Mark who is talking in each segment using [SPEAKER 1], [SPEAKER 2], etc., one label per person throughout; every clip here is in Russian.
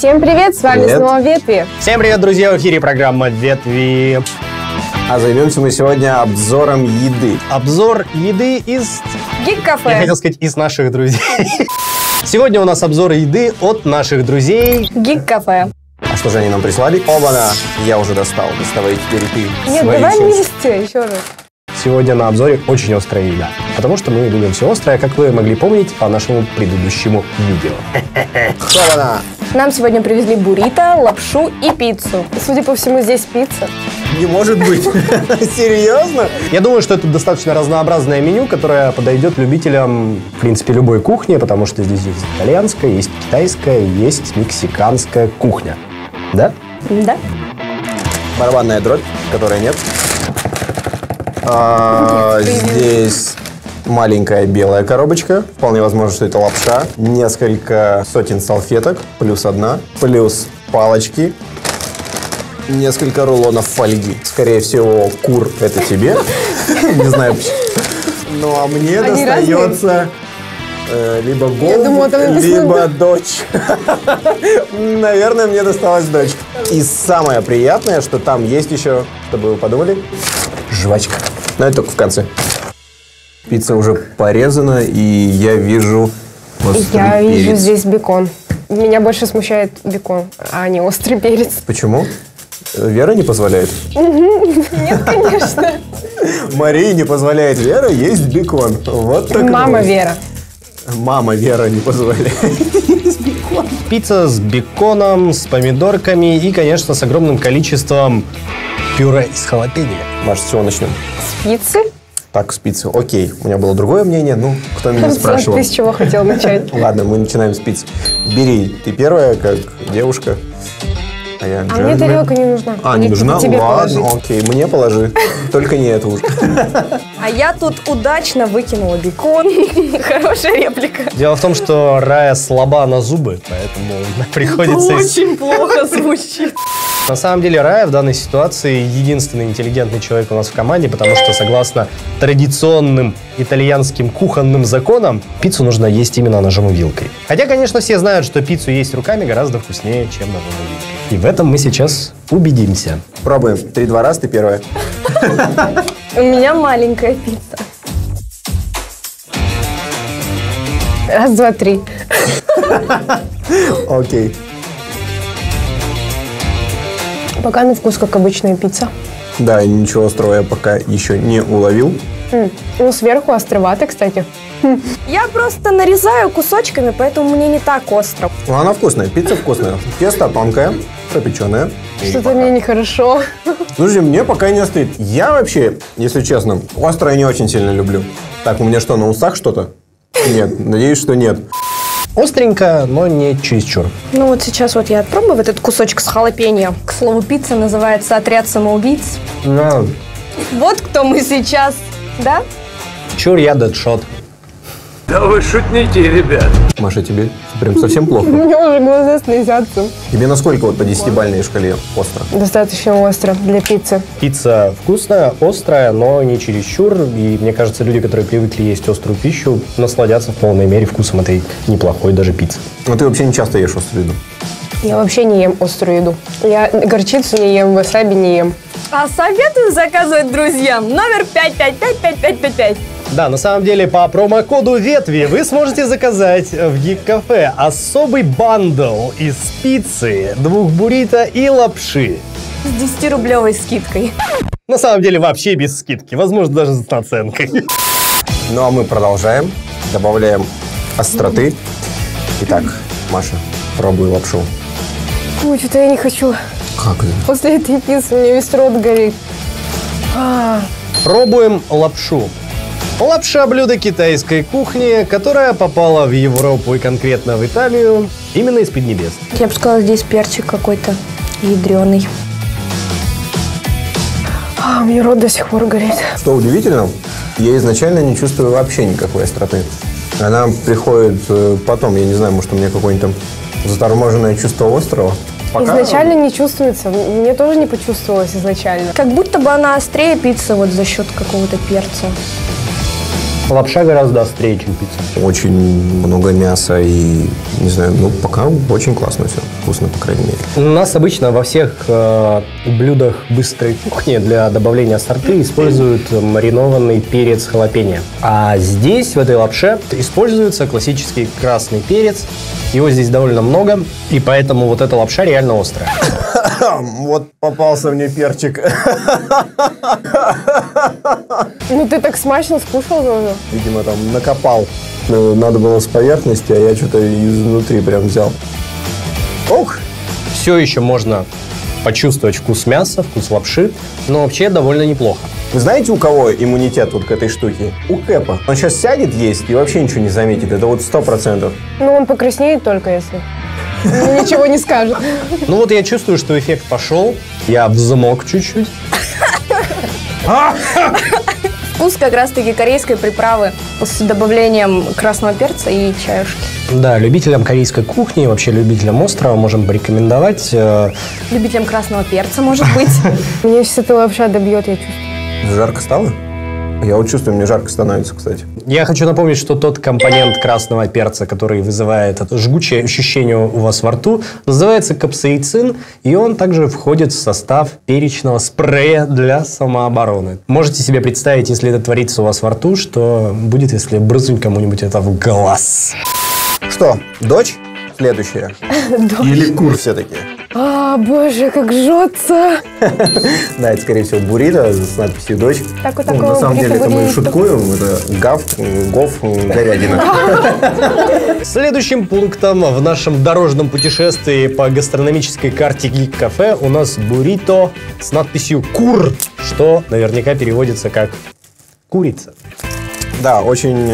[SPEAKER 1] Всем привет, с вами снова Ветви.
[SPEAKER 2] Всем привет, друзья, в эфире программа Ветви.
[SPEAKER 3] А займемся мы сегодня обзором еды.
[SPEAKER 2] Обзор еды из...
[SPEAKER 1] Гик-кафе.
[SPEAKER 2] Я хотел сказать, из наших друзей. Сегодня у нас обзор еды от наших друзей.
[SPEAKER 1] Гик-кафе.
[SPEAKER 3] А что же они нам прислали? Оба-на! Я уже достал. Доставай теперь ты.
[SPEAKER 1] Нет, давай вместе, еще раз.
[SPEAKER 2] Сегодня на обзоре очень острая еда. Потому что мы любим все острое, как вы могли помнить по нашему предыдущему видео.
[SPEAKER 3] Оба-на!
[SPEAKER 1] Нам сегодня привезли буррито, лапшу и пиццу. Судя по всему, здесь пицца.
[SPEAKER 3] Не может быть. Серьезно?
[SPEAKER 2] Я думаю, что это достаточно разнообразное меню, которое подойдет любителям, в принципе, любой кухни, потому что здесь есть итальянская, есть китайская, есть мексиканская кухня. Да?
[SPEAKER 1] Да.
[SPEAKER 3] Барабанная дробь, которой нет. Здесь маленькая белая коробочка. Вполне возможно, что это лапша. Несколько сотен салфеток, плюс одна. Плюс палочки. Несколько рулонов фольги. Скорее всего, кур это тебе. Не знаю почему. Ну, а мне достается либо голубь, либо дочь. Наверное, мне досталась дочь. И самое приятное, что там есть еще, чтобы вы подумали, жвачка. Но это только в конце. Пицца уже порезана, и я вижу острый
[SPEAKER 1] Я вижу
[SPEAKER 3] перец.
[SPEAKER 1] здесь бекон. Меня больше смущает бекон, а не острый перец.
[SPEAKER 3] Почему? Вера не позволяет?
[SPEAKER 1] Нет, конечно.
[SPEAKER 3] Марии не позволяет Вера есть бекон. Вот так.
[SPEAKER 1] Мама Вера.
[SPEAKER 3] Мама Вера не позволяет есть бекон.
[SPEAKER 2] Пицца с беконом, с помидорками и, конечно, с огромным количеством пюре из халапеньо.
[SPEAKER 3] Маш, с чего начнем?
[SPEAKER 1] С пиццы?
[SPEAKER 3] Так, с пиццы. Окей. У меня было другое мнение. Ну, кто меня спрашивал?
[SPEAKER 1] Ты с чего хотел начать?
[SPEAKER 3] Ладно, мы начинаем с пиццы. Бери. Ты первая, как девушка. А я
[SPEAKER 1] А мне тарелка не нужна.
[SPEAKER 3] не нужна?
[SPEAKER 1] Тебе
[SPEAKER 3] Ладно,
[SPEAKER 1] положить.
[SPEAKER 3] окей. Мне положи. Только не эту уже.
[SPEAKER 1] А я тут удачно выкинула бекон. Хорошая реплика.
[SPEAKER 2] Дело в том, что Рая слаба на зубы, поэтому приходится...
[SPEAKER 1] Очень плохо звучит.
[SPEAKER 2] На самом деле Рая в данной ситуации единственный интеллигентный человек у нас в команде, потому что согласно традиционным итальянским кухонным законам пиццу нужно есть именно ножом и вилкой. Хотя, конечно, все знают, что пиццу есть руками гораздо вкуснее, чем ножом и вилкой. И в этом мы сейчас убедимся.
[SPEAKER 3] Пробуем. 3-2 раз, ты первая.
[SPEAKER 1] У меня маленькая пицца. Раз, два, три.
[SPEAKER 3] Окей.
[SPEAKER 1] Пока на вкус, как обычная пицца.
[SPEAKER 3] Да, ничего острого я пока еще не уловил.
[SPEAKER 1] Ну, сверху островато, кстати.
[SPEAKER 4] Я просто нарезаю кусочками, поэтому мне не так остро.
[SPEAKER 3] Ну, она вкусная, пицца вкусная. Тесто тонкое, пропеченное.
[SPEAKER 1] Что-то мне нехорошо.
[SPEAKER 3] Слушай, мне пока не остыт. Я вообще, если честно, острое не очень сильно люблю. Так, у меня что, на усах что-то? Нет, надеюсь, что нет.
[SPEAKER 2] Остренько, но не чересчур.
[SPEAKER 4] Ну вот сейчас вот я отпробую вот этот кусочек с халапеньо. К слову, пицца называется «Отряд самоубийц».
[SPEAKER 2] Но
[SPEAKER 4] Вот кто мы сейчас, да?
[SPEAKER 2] чур я дэдшот.
[SPEAKER 5] Да вы шутники, ребят.
[SPEAKER 3] Маша, тебе прям совсем плохо?
[SPEAKER 1] У меня уже глаза слезятся.
[SPEAKER 3] Тебе насколько вот по 10-бальной шкале остро?
[SPEAKER 1] Достаточно остро для пиццы.
[SPEAKER 2] Пицца вкусная, острая, но не чересчур. И мне кажется, люди, которые привыкли есть острую пищу, насладятся в полной мере вкусом этой неплохой даже пиццы.
[SPEAKER 3] Ну, ты вообще не часто ешь острую еду?
[SPEAKER 1] Я вообще не ем острую еду. Я горчицу не ем, васаби не ем.
[SPEAKER 4] А советую заказывать друзьям номер 5555555.
[SPEAKER 2] Да, на самом деле по промокоду Ветви вы сможете заказать в Гик-кафе особый бандл из пиццы, 2 буррито и лапши.
[SPEAKER 4] С 10-рублевой скидкой.
[SPEAKER 2] На самом деле вообще без скидки, возможно даже с наценкой.
[SPEAKER 3] Ну, а мы продолжаем. Добавляем остроты. Итак, Маша, пробуй лапшу.
[SPEAKER 1] Ой, что-то я не хочу.
[SPEAKER 3] Как это?
[SPEAKER 1] После этой пиццы у меня весь рот горит.
[SPEAKER 2] Пробуем лапшу. Лапша – блюдо китайской кухни, которая попала в Европу и конкретно в Италию именно из-под небес.
[SPEAKER 4] Я бы сказала, здесь перчик какой-то ядреный.
[SPEAKER 1] У меня рот до сих пор горит.
[SPEAKER 3] Что удивительно, я изначально не чувствую вообще никакой остроты. Она приходит потом, я не знаю, может, у меня какое-нибудь там заторможенное чувство острого. Пока...
[SPEAKER 1] Изначально не чувствуется. Мне тоже не почувствовалось изначально.
[SPEAKER 4] Как будто бы она острее пиццы вот за счет какого-то перца.
[SPEAKER 2] Лапша гораздо острее, чем пицца.
[SPEAKER 3] Очень много мяса и, не знаю, ну, пока очень классно все. Вкусно, по крайней мере.
[SPEAKER 2] У нас обычно во всех блюдах быстрой кухни для добавления ассорти используют маринованный перец халапеньо. А здесь, в этой лапше, используется классический красный перец. Его здесь довольно много, и поэтому вот эта лапша реально острая.
[SPEAKER 3] Вот попался мне перчик.
[SPEAKER 4] Ну ты так смачно скушал тоже.
[SPEAKER 3] Видимо, там накопал. Надо было с поверхности, а я что-то изнутри прям взял. Ох!
[SPEAKER 2] Все еще можно почувствовать вкус мяса, вкус лапши, но вообще довольно неплохо.
[SPEAKER 3] Вы знаете, у кого иммунитет вот к этой штуке? У Кэпа. Он сейчас сядет есть и вообще ничего не заметит. Это вот 100%.
[SPEAKER 4] Ну он покраснеет только если. Ну, ничего не скажет.
[SPEAKER 2] Ну вот я чувствую, что эффект пошел. Я взмок чуть-чуть.
[SPEAKER 1] Вкус как раз-таки корейской приправы с добавлением красного перца и чаюшки.
[SPEAKER 2] Да, любителям корейской кухни, вообще любителям острова можем порекомендовать.
[SPEAKER 1] Любителям красного перца, может быть.
[SPEAKER 4] Мне сейчас эта лапша добьет, я чувствую.
[SPEAKER 3] Жарко стало? Я вот чувствую, мне жарко становится, кстати.
[SPEAKER 2] Я хочу напомнить, что тот компонент красного перца, который вызывает это жгучее ощущение у вас во рту, называется капсаицин, и он также входит в состав перечного спрея для самообороны. Можете себе представить, если это творится у вас во рту, что будет, если брызнуть кому-нибудь это в глаз.
[SPEAKER 3] Что, дочь? Следующая. Или кур все-таки?
[SPEAKER 4] А, боже, как жжется.
[SPEAKER 3] Да, это, скорее всего, буррито с надписью «Дочь».
[SPEAKER 4] Так вот
[SPEAKER 3] Ну,
[SPEAKER 4] такого
[SPEAKER 3] на самом деле, это мы
[SPEAKER 4] буррито.
[SPEAKER 3] шуткуем. Это гов, говядина.
[SPEAKER 2] Следующим пунктом в нашем дорожном путешествии по гастрономической карте Geek Cafe у нас буррито с надписью «Кур», что наверняка переводится как «курица».
[SPEAKER 3] Да, очень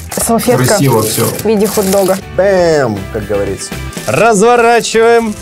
[SPEAKER 4] Салфетка
[SPEAKER 3] красиво все.
[SPEAKER 4] в виде хот-дога.
[SPEAKER 3] Бэм, как говорится.
[SPEAKER 2] Разворачиваем.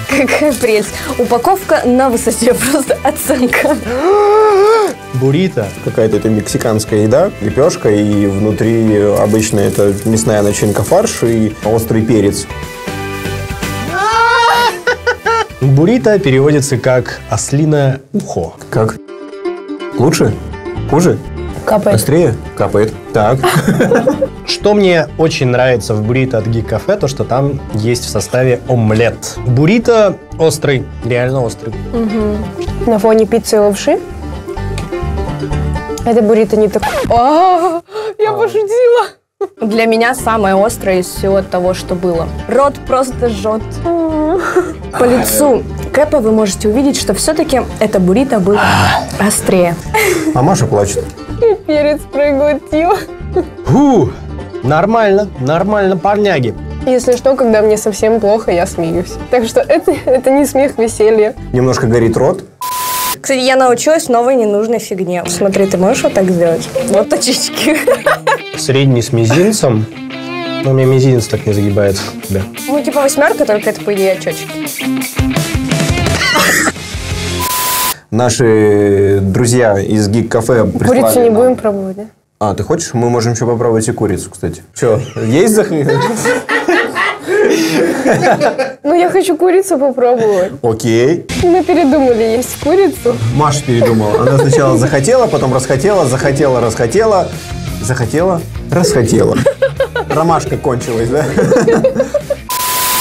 [SPEAKER 1] Какая прелесть. Упаковка на высоте, просто оценка.
[SPEAKER 2] Буррито.
[SPEAKER 3] Какая-то это мексиканская еда, лепешка, и внутри обычно это мясная начинка, фарш и острый перец.
[SPEAKER 2] Буррито переводится как «ослиное ухо».
[SPEAKER 3] Как? Лучше? Хуже?
[SPEAKER 4] Капает.
[SPEAKER 3] Острее? Капает. Так.
[SPEAKER 2] Что мне очень нравится в буррито от Geek Cafe, то что там есть в составе омлет. Буррито острый, реально острый.
[SPEAKER 4] На фоне пиццы и лапши. Это буррито не так. Я пошутила.
[SPEAKER 1] Для меня самое острое из всего того, что было. Рот просто жжет. По лицу Кэпа вы можете увидеть, что все-таки это буррито было острее.
[SPEAKER 3] А Маша плачет.
[SPEAKER 4] Перец проглотила.
[SPEAKER 2] Фу, нормально, нормально, парняги.
[SPEAKER 4] Если что, когда мне совсем плохо, я смеюсь. Так что это не смех, веселье.
[SPEAKER 3] Немножко горит рот.
[SPEAKER 1] Кстати, я научилась новой ненужной фигне. Смотри, ты можешь вот так сделать? Вот точечки.
[SPEAKER 2] Средний с мизинцем. Но у меня мизинец так не загибается, как у тебя.
[SPEAKER 1] Ну, типа восьмерка, только это, по идее, очечки.
[SPEAKER 3] Наши друзья из Geek Cafe прислали
[SPEAKER 4] Курицу не
[SPEAKER 3] нам-
[SPEAKER 4] будем пробовать, да?
[SPEAKER 3] А, ты хочешь? Мы можем еще попробовать и курицу, кстати. Че, есть
[SPEAKER 4] Ну, я хочу курицу попробовать.
[SPEAKER 3] Окей.
[SPEAKER 4] Мы передумали есть курицу.
[SPEAKER 3] Маша передумала. Она сначала захотела, потом расхотела, расхотела. Ромашка кончилась, да?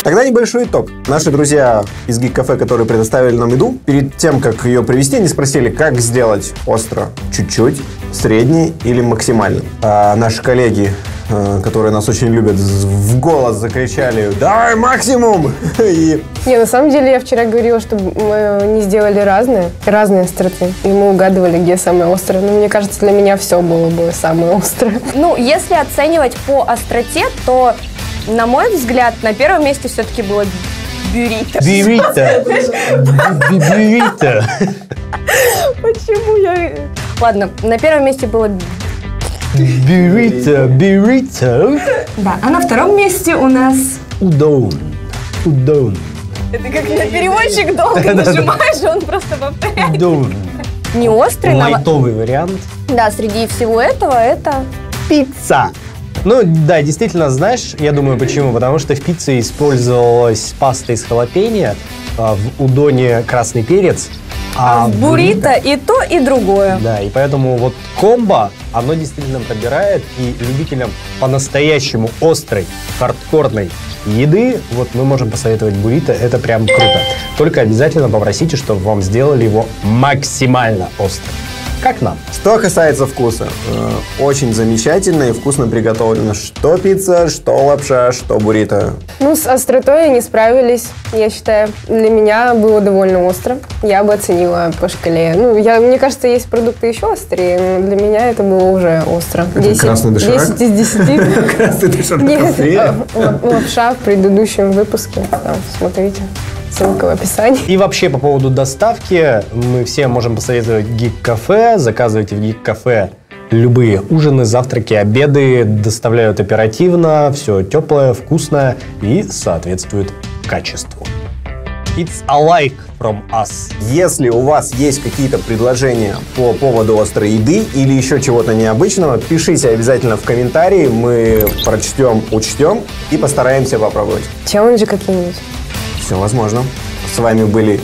[SPEAKER 3] Тогда небольшой итог. Наши друзья из Geek Cafe, которые предоставили нам еду, перед тем, как ее привезти, они спросили, как сделать остро. Чуть-чуть, средний или максимально. А наши коллеги, которые нас очень любят, в голос закричали: «Давай максимум!» И
[SPEAKER 4] Не, на самом деле я вчера говорила, что мы не сделали разные остроты. И мы угадывали, где самое острое. Но мне кажется, для меня все было бы самое острое.
[SPEAKER 1] Ну, если оценивать по остроте, то, на мой взгляд, на первом месте все-таки было буррито.
[SPEAKER 2] Буррито.
[SPEAKER 1] Почему я... Ладно, на первом месте было...
[SPEAKER 2] Буррито.
[SPEAKER 1] Да, а на втором месте у нас...
[SPEAKER 2] Удон.
[SPEAKER 1] Это как на переводчик долго нажимаешь, и он просто повторяет.
[SPEAKER 2] Удон.
[SPEAKER 1] Не острый,
[SPEAKER 2] Лайтовый вариант.
[SPEAKER 1] Да, среди всего этого это...
[SPEAKER 2] Пицца. Ну, да, действительно, знаешь, я думаю, почему? Потому что в пицце использовалась паста из халапеньо, а в удоне красный перец, А
[SPEAKER 1] В буррито и то, и другое.
[SPEAKER 2] Да, и поэтому вот комбо, оно действительно пробирает, и любителям по-настоящему острой, хардкорной еды, вот мы можем посоветовать буррито, это прям круто. Только обязательно попросите, чтобы вам сделали его максимально острым. Как нам.
[SPEAKER 3] Что касается вкуса, очень замечательно и вкусно приготовлено. Что пицца, что лапша, что буррито.
[SPEAKER 4] Ну, с остротой они справились, я считаю. Для меня было довольно остро. Я бы оценила по шкале. Ну, мне кажется, есть продукты еще острее, но для меня это было уже остро. 10,
[SPEAKER 3] красный доширак?
[SPEAKER 4] 10 из 10.
[SPEAKER 3] Красный доширак
[SPEAKER 4] Нет,
[SPEAKER 3] острее?
[SPEAKER 4] лапша в предыдущем выпуске. Там, смотрите. Ссылка в описании.
[SPEAKER 2] И вообще по поводу доставки, мы все можем посоветовать Гик-кафе. Заказывайте в Гик-кафе любые ужины, завтраки, обеды. Доставляют оперативно, все теплое, вкусное и соответствует качеству. It's a like from us.
[SPEAKER 3] Если у вас есть какие-то предложения по поводу острой еды или еще чего-то необычного, пишите обязательно в комментарии. Мы прочтем, учтем и постараемся попробовать.
[SPEAKER 4] Челленджи какие-нибудь.
[SPEAKER 3] Все возможно. С вами были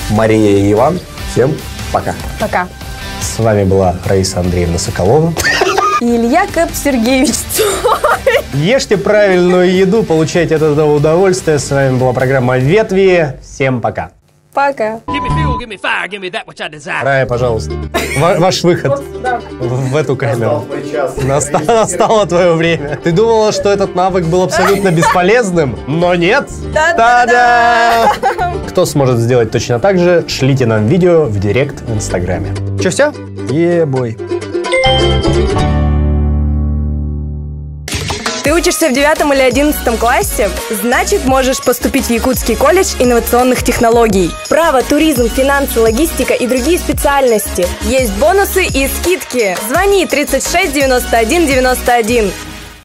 [SPEAKER 3] Мария и Иван. Всем пока.
[SPEAKER 4] Пока.
[SPEAKER 2] С вами была Раиса Андреевна Соколова.
[SPEAKER 1] И Илья Кэп Сергеевич Цой.
[SPEAKER 2] Ещьте правильную еду, получайте от этого удовольствие. С вами была программа «Ветви». Всем пока.
[SPEAKER 1] Пока.
[SPEAKER 5] Give me fuel, give me fire, give me that which I desire.
[SPEAKER 2] Рая, пожалуйста, ваш выход в эту камеру. Настало твое время. Ты думала, что этот навык был абсолютно бесполезным, но нет. Та-да! Кто сможет сделать точно так же, шлите нам видео в директ в Инстаграме. Че, все? Е-бой.
[SPEAKER 1] Ты учишься в 9 или 11 классе? Значит, можешь поступить в Якутский колледж инновационных технологий. Право, туризм, финансы, логистика и другие специальности. Есть бонусы и скидки. Звони 36 91 91.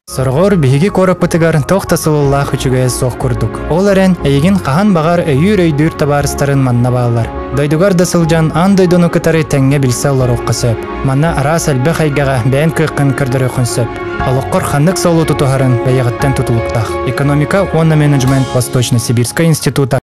[SPEAKER 6] Соргор биһиги кораппытыгар тохтасылыллах үчүгэй сох курдук. Ол эрен эйигин кахан багар өйүр-өйдүр табаарыстарын манна баалар. Дойдугар да сылжан ан дойдону кытары теңге билсе олорок кысып. Манна арас элбе хайгага бээн кыйкын кырдыры хүнсөп. Алоккор ханнык соолу тутухарын бэйэгыттен тутулуктах. Экономика Онна менеджмент Восточно-Сибирская института